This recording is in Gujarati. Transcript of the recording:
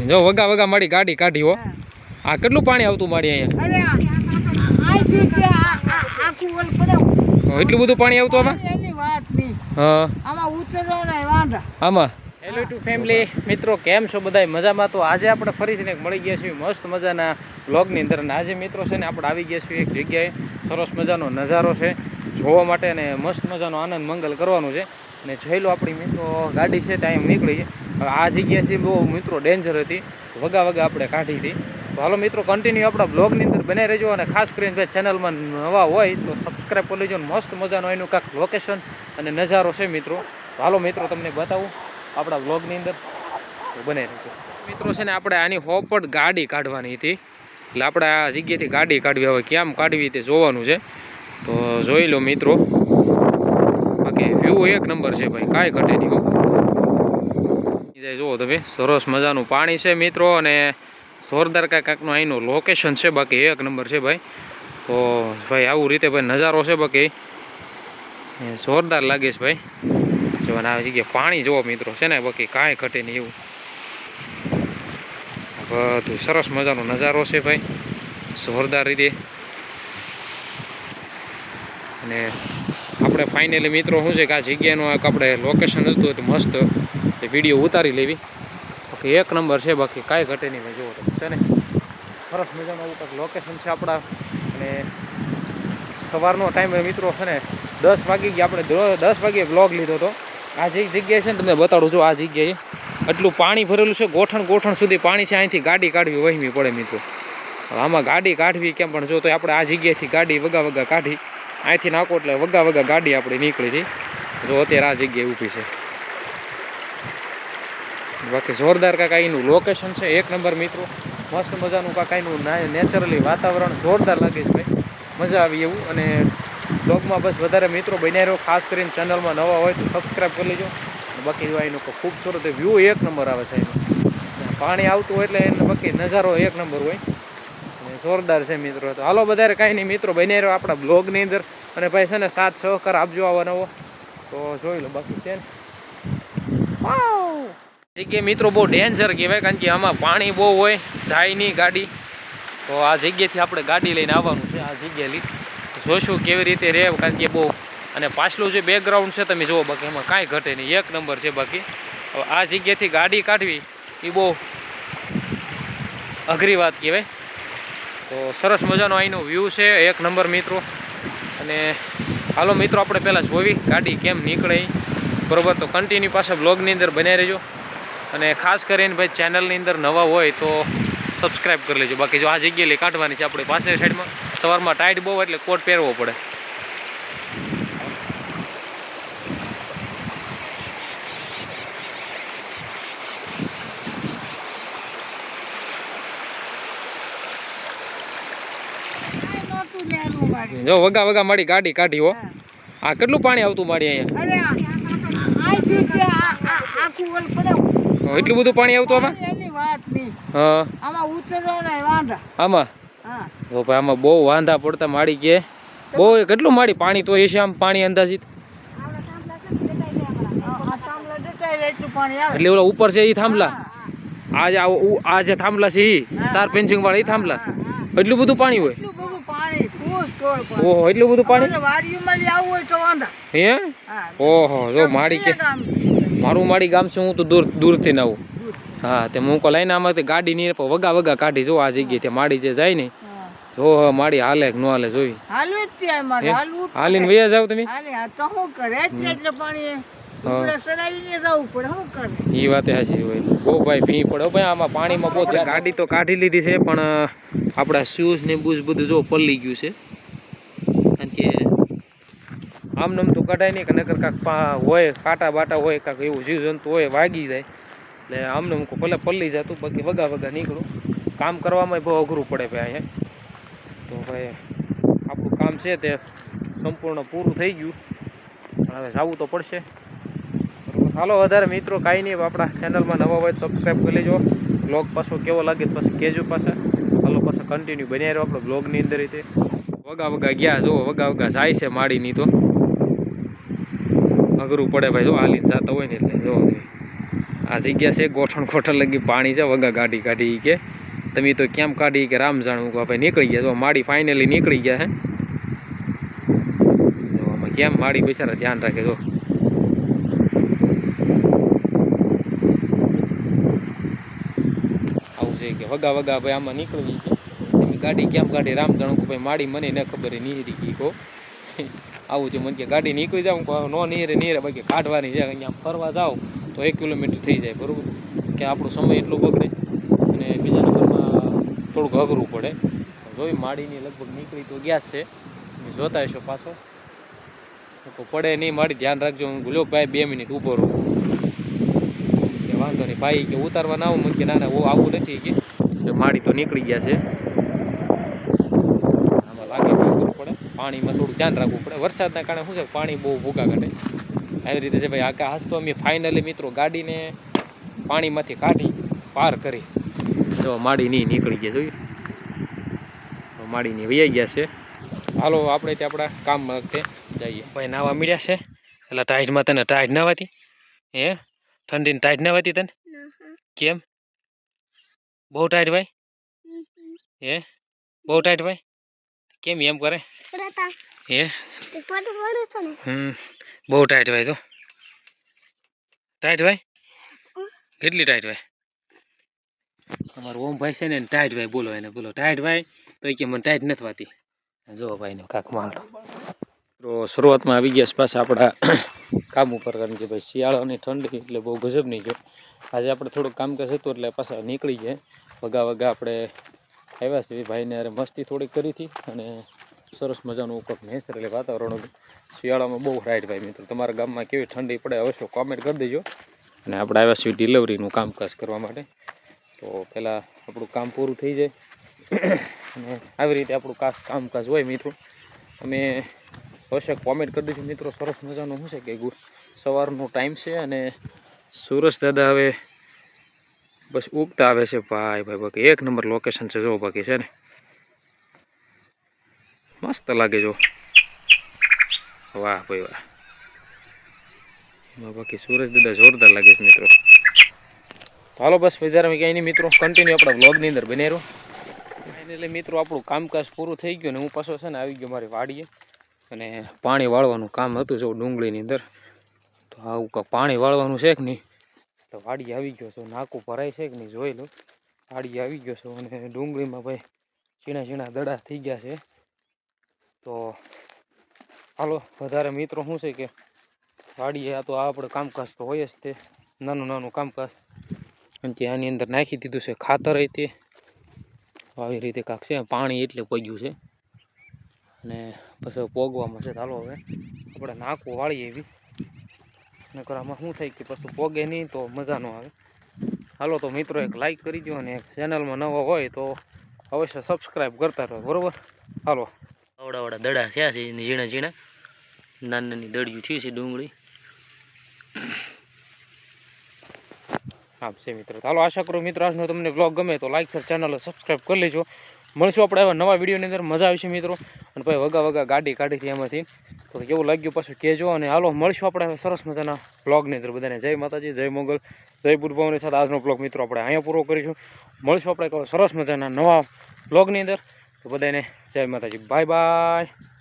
જો વગા વગા મારી ગાડી કાઢી હો. આ કેટલું પાણી આવતું મારી અહીંયા? એટલું બધું પાણી આવતું આમાં? હા આમાં. હેલો ટુ ફેમિલી મિત્રો, કેમ છો બધા મજામાં? તો આજે આપણે ફરીથી મળી ગયા છીએ મસ્ત મજાના વ્લોગની અંદર. અને આજે મિત્રો છે ને આપણે આવી ગયા છીએ એક જગ્યાએ, સરસ મજાનો નજારો છે જોવા માટે અને મસ્ત મજાનો આનંદ મંગલ કરવાનું છે. અને જોઈ લો આપણી મિત્રો ગાડી છે ત્યાં નીકળી. હવે આ જગ્યાથી બહુ મિત્રો ડેન્જર હતી, વગા વગા આપણે કાઢી હતી. તો હાલો મિત્રો કન્ટિન્યુ આપણા બ્લોગની અંદર બને રહેજો. અને ખાસ કરીને ભાઈ ચેનલમાં નવા હોય તો સબસ્ક્રાઈબ કરી લેજો. મસ્ત મજાનો એનું કાંઈક લોકેશન અને નજારો છે મિત્રો. તો હાલો મિત્રો તમને બતાવું આપણા બ્લોગની અંદર, તો બને રહેજો મિત્રો. છે ને આપણે આની હોપટ ગાડી કાઢવાની હતી, એટલે આપણે આ જગ્યાએથી ગાડી કાઢવી. હવે કેમ કાઢવી તે જોવાનું છે, તો જોઈ લો મિત્રો. બાકી વ્યૂ એક નંબર છે ભાઈ, કાંઈ ઘટે નહીં હો. જુઓ તમે, સરસ મજાનું પાણી છે મિત્રો, અને જોરદાર કાંઈકનું અહીંનું લોકેશન છે. બાકી એક નંબર છે ભાઈ. તો ભાઈ આવું રીતે ભાઈ નજારો છે, બાકી જોરદાર લાગે છે ભાઈ. જો આ જગ્યાએ પાણી જુઓ મિત્રો છે ને, બાકી કાંઈ ઘટે નહીં એવું બધું સરસ મજાનો નજારો છે ભાઈ, જોરદાર રીતે. અને આપણે ફાઇનલી મિત્રો શું છે કે આ જગ્યાનું આપણે લોકેશન હતું તો મસ્ત વિડીયો ઉતારી લેવી. બાકી એક નંબર છે, બાકી કાંઈ ઘટે નહીં ભાઈ. જુઓ છે ને, સરસ મજાનું આવું કંઈક લોકેશન છે આપણા. અને સવારનો ટાઈમ મિત્રો છે ને 10 વાગી ગયા. આપણે 10 વાગ્યે બ્લોગ લીધો હતો. આ જે જગ્યાએ છે ને તમને બતાડું છું, આ જગ્યાએ એટલું પાણી ભરેલું છે, ગોઠણ સુધી પાણી છે. અહીંથી ગાડી કાઢવી વહેમી પડે મિત્રો. આમાં ગાડી કાઢવી કેમ પણ જો તો આપણે આ જગ્યાએથી ગાડી વગા વગા કાઢી અહીંથી નાખો એટલે વગા વગા ગાડી આપણે નીકળી હતી. જો અત્યારે આ જગ્યાએ ઊભી છે. બાકી જોરદાર કાંઈક અહીંનું લોકેશન છે, એક નંબર મિત્રો. મસ્ત મજાનું કાંઈક અહીંનું નેચરલી વાતાવરણ જોરદાર લાગે છે ભાઈ, મજા આવી એવું. અને બ્લોગમાં બસ વધારે મિત્રો બન્યા રહ્યો. ખાસ કરીને ચેનલમાં નવા હોય તો સબસ્ક્રાઈબ કરી લેજો. બાકી જો અહીંનું ખૂબસૂરત વ્યૂ એક નંબર આવે છે એનું. પાણી આવતું હોય એટલે એને બાકી નજારો એક નંબર હોય અને જોરદાર છે મિત્રો. તો હાલો વધારે કાંઈ નહીં મિત્રો બન્યા રહ્યો આપણા બ્લોગની અંદર. અને ભાઈ છે ને સાથ સહકાર આપજો આવા નવો, તો જોઈ લો. બાકી છે ને જગ્યાએ મિત્રો બહુ ડેન્જર કહેવાય, કારણ કે આમાં પાણી બહુ હોય, જાય નહીં ગાડી. તો આ જગ્યાએથી આપણે ગાડી લઈને આવવાનું છે. આ જગ્યાએ જોઈશું કેવી રીતે રહે, કારણ કે બહુ. અને પાછલું જે બેકગ્રાઉન્ડ છે તમે જુઓ, બાકી એમાં કાંઈ ઘટે નહીં, એક નંબર છે. બાકી હવે આ જગ્યાએથી ગાડી કાઢવી એ બહુ અઘરી વાત કહેવાય. તો સરસ મજાનો અહીંનો વ્યૂ છે, એક નંબર મિત્રો. અને હાલો મિત્રો આપણે પહેલાં જોવી ગાડી કેમ નીકળે બરાબર. તો કન્ટિન્યુ પાછા બ્લોગની અંદર બન્યા રહેજો. અને ખાસ કરીને ભાઈ ચેનલની અંદર નવા હોય તો સબસ્ક્રાઈબ કરી લેજો. બાકી જો આ જગ્યાએ કાઢવાની છે આપણે પાછળની સાઈડમાં. સવારમાં ટાઈટ બહુ એટલે કોટ પહેરવો પડે. જો વગા વગા મારી ગાડી કાઢી હો. આ કેટલું પાણી આવતું મારી અહીંયા? એટલું બધું પાણી આવતું આમાં? હા આમાં જો ભાઈ આમાં બહુ વાંધા પડતા માડી કે બહુ. કેટલું માડી પાણી તો એ છે આમ પાણી અંદાજિત? એટલે ઓલા ઉપર છે એ થાંભલા, આ જે થાંભલા છે એ તાર પેન્સિંગ વાળા એ થાંભલા, એટલું બધું પાણી હોય? ઓહો એટલું બધું પાણી હે? ઓહો જો માડી કે મારું માડી ગામ છે, હું તો દૂરથી ના આવું. હા તે હું કો લઈને આમાં ગાડી નહીં વગા વગા કાઢી. જો આ જગ્યાએ માડી જે જાય ને, જો માડી હાલે કે ન હાલે જોઈ. હાલીને વયા જાવ તમે? એ વાત સાચી હોય. બહુ ભાઈ ભી પડે ભાઈ આમાં પાણીમાં બહુ. ગાડી તો કાઢી લીધી છે, પણ આપણા શૂઝ ને બૂઝ બધું જો પલળી ગયું છે. કારણ કે આમ નમ તો કઢાય નહીં, કે નકર કાંક હોય કાંટા બાટા હોય, કાંક એવું જીવજંતુ હોય વાગી જાય એટલે આમને ભલે પલ્લી જતું. બાકી વગા વગા નીકળું. કામ કરવામાં બહુ અઘરું પડે ભાઈ અહીંયા. તો ભાઈ આપણું કામ છે તે સંપૂર્ણ પૂરું થઈ ગયું, પણ હવે જવું તો પડશે. હાલો વધારે મિત્રો કાંઈ નહીં, આપણા ચેનલમાં નવા હોય તો સબસ્ક્રાઈબ કરી લેજો. બ્લોગ પાછો કેવો લાગે પછી કહેજો પાછા. હાલો પાછા કન્ટિન્યુ બન્યા રહ્યો આપણે બ્લોગની અંદર. રીતે વગા વગા ગયા, જો વગા વગા જાય છે માડીની, તો અઘરું પડે ભાઈ. જો હાલીને જતા હોય ને એટલે જો આ જગ્યા છે ગોઠણ ગોઠણ લગી પાણી છે વગા ગાડી કાઢી કે તમે તો કેમ કાઢી કે રામ જાણવું કે ભાઈ નીકળી ગયા તો માડી ફાઇનલી નીકળી ગયા હે તો આમાં કેમ માડી બિચારા ધ્યાન રાખે તો આવું છે કે વગા વગા ભાઈ આમાં નીકળી ગઈ તમે ગાડી કેમ કાઢી રામ જાણવું કે ભાઈ માડી મને ન ખબર નીહરી ગઈ કહો આવું છે મને કે ગાડી નીકળી જાઉં નો નીરે બાકી કાઢવાની છે અહીંયા ફરવા જાઓ તો 1 કિલોમીટર થઈ જાય બરાબર કે આપણો સમય એટલો બગડે અને બીજા નંબરમાં થોડુંક અઘરું પડે જોઈ માડીની લગભગ નીકળી તો ગયા જ છે તમે જોતા હશો પાછો પડે નહીં માડી ધ્યાન રાખજો હું ભૂલ્યો ભાઈ 2 મિનિટ ઊભો રહું કે વાંધો નહીં ભાઈ કે ઉતારવા ના આવું મને કે ના ના આવું નથી કે માડી તો નીકળી ગયા છે આમાં લાગે કરવું પડે પાણીમાં થોડું ધ્યાન રાખવું પડે વરસાદના કારણે શું છે પાણી બહુ ભૂકા કાઢે આવી રીતે છે ભાઈ આખા હાથ તો અમે ફાઇનલી મિત્રો ગાડીને પાણીમાંથી કાઢી પાર કરી તો માડી નહીં નીકળી ગયા જોઈએ માડી નહીં વૈયા ગયા છે હાલો આપણે ત્યાં આપણા કામમાં વખતે જઈએ ભાઈ નાવા મળ્યા છે એટલે ટાઈટમાં તને ટાઈટ ના વાતી હે ઠંડીને ટાઈટ ના વાતી તને કેમ બહુ ટાઈટ ભાઈ હે બહુ ટાઈટ ભાઈ કેમ એમ કરે હે બહુ ટાઈટ ભાઈ તો ટાઈટ ભાઈ કેટલી ટાઈટ ભાઈ અમારું ઓમ ભાઈ છે ને ટાઈટ ભાઈ બોલો એને બોલો ટાઈટ ભાઈ તો કે મને ટાઈટ નથી વાતી જો ભાઈને કાક માલડો તો શરૂઆતમાં આવી ગયા પાછા આપણા કામ ઉપર કારણ કે ભાઈ શિયાળાની ઠંડી એટલે બહુ ગજબ નહીં જો આજે આપણે થોડુંક કામકાજ હતું એટલે પાછા નીકળી ગયા વગા વગા આપણે આવ્યા છીએ ભાઈને અરે મસ્તી થોડીક કરી હતી અને સરસ મજાનું ઉપર નેચરલી વાતાવરણ શિયાળામાં બહુ રાઈટ ભાઈ મિત્રો તમારા ગામમાં કેવી ઠંડી પડે અવશ્ય કોમેન્ટ કરી દેજો અને આપણે આવ્યા છીએ ડિલિવરીનું કામકાજ કરવા માટે તો પહેલાં આપણું કામ પૂરું થઈ જાય અને આવી રીતે આપણું કામકાજ હોય મિત્રો અમે અવશ્ય કોમેન્ટ કરી દેજો મિત્રો સરસ મજાનું શું છે કે સવારનો ટાઈમ છે અને સુરજ દાદા હવે બસ ઉગતા આવે છે ભાઈ ભાઈ બાકી 1 નંબર લોકેશન છે જો બાકી છે ને મસ્ત લાગે જો વાહ ભાઈ વાહ એમાં બાકી સૂરજ દાદા જોરદાર લાગે છે મિત્રો હાલો બસ વધારે ક્યાંય નહીં મિત્રો કન્ટિન્યુ આપણા વ્લોગની અંદર બને રહો ફાઇનલી મિત્રો આપણું કામકાજ પૂરું થઈ ગયું ને હું પાછો છે ને આવી ગયો મારી વાડીએ અને પાણી વાળવાનું કામ હતું જો ડુંગળીની અંદર તો આવું પાણી વાળવાનું છે કે નહીં તો વાડીએ આવી ગયો છો નાકું ભરાય છે કે નહીં જોઈ લો વાડીએ આવી ગયો છો અને ડુંગળીમાં ભાઈ ઝીણા ઝીણા દડા થઈ ગયા છે તો હાલો વધારે મિત્રો શું છે કે વાડીએ આ તો આપણે કામકાજ તો હોય જ તે નાનું નાનું કામકાજ અને આની અંદર નાખી દીધું છે ખાતર તે આવી રીતે કાંક છે પાણી એટલે પગ્યું છે અને પછી પોગવામાં છે ચાલો હવે આપણે નાખવું વાળીએ એવી નકર આમાં શું થાય કે પછી પોગે નહીં તો મજા ન આવે હાલો તો મિત્રો એક લાઈક કરી દો અને ચેનલમાં નવો હોય તો અવશ્ય સબસ્ક્રાઈબ કરતા રહો બરાબર હાલો આવડાવાળા દડા થયા છે ઝીણા ઝીણા નાની નાની દડિયું થયું છે ડુંગળી હા છે મિત્રો ચાલો આશા કરું મિત્રો આજનો તમને વ્લોગ ગમે તો લાઈક શેર ચેનલ સબસ્ક્રાઈબ કરી લેજો મળશું આપણે એવા નવા વિડીયોની અંદર મજા આવશે મિત્રો અને ભાઈ વગા વગા ગાડી કાઢીથી એમાંથી તો કેવું લાગ્યું પાછું કહેજો અને હાલો મળશું આપણે સરસ મજાના વ્લોગની અંદર બધાને જય માતાજી જય મોગલ જય બુરભાવની સાથે આજનો વ્લોગ મિત્રો આપણે અહીંયા પૂરો કરીશું મળશું આપણે સરસ મજાના નવા વ્લોગની અંદર તો બધાને જય માતાજી બાય બાય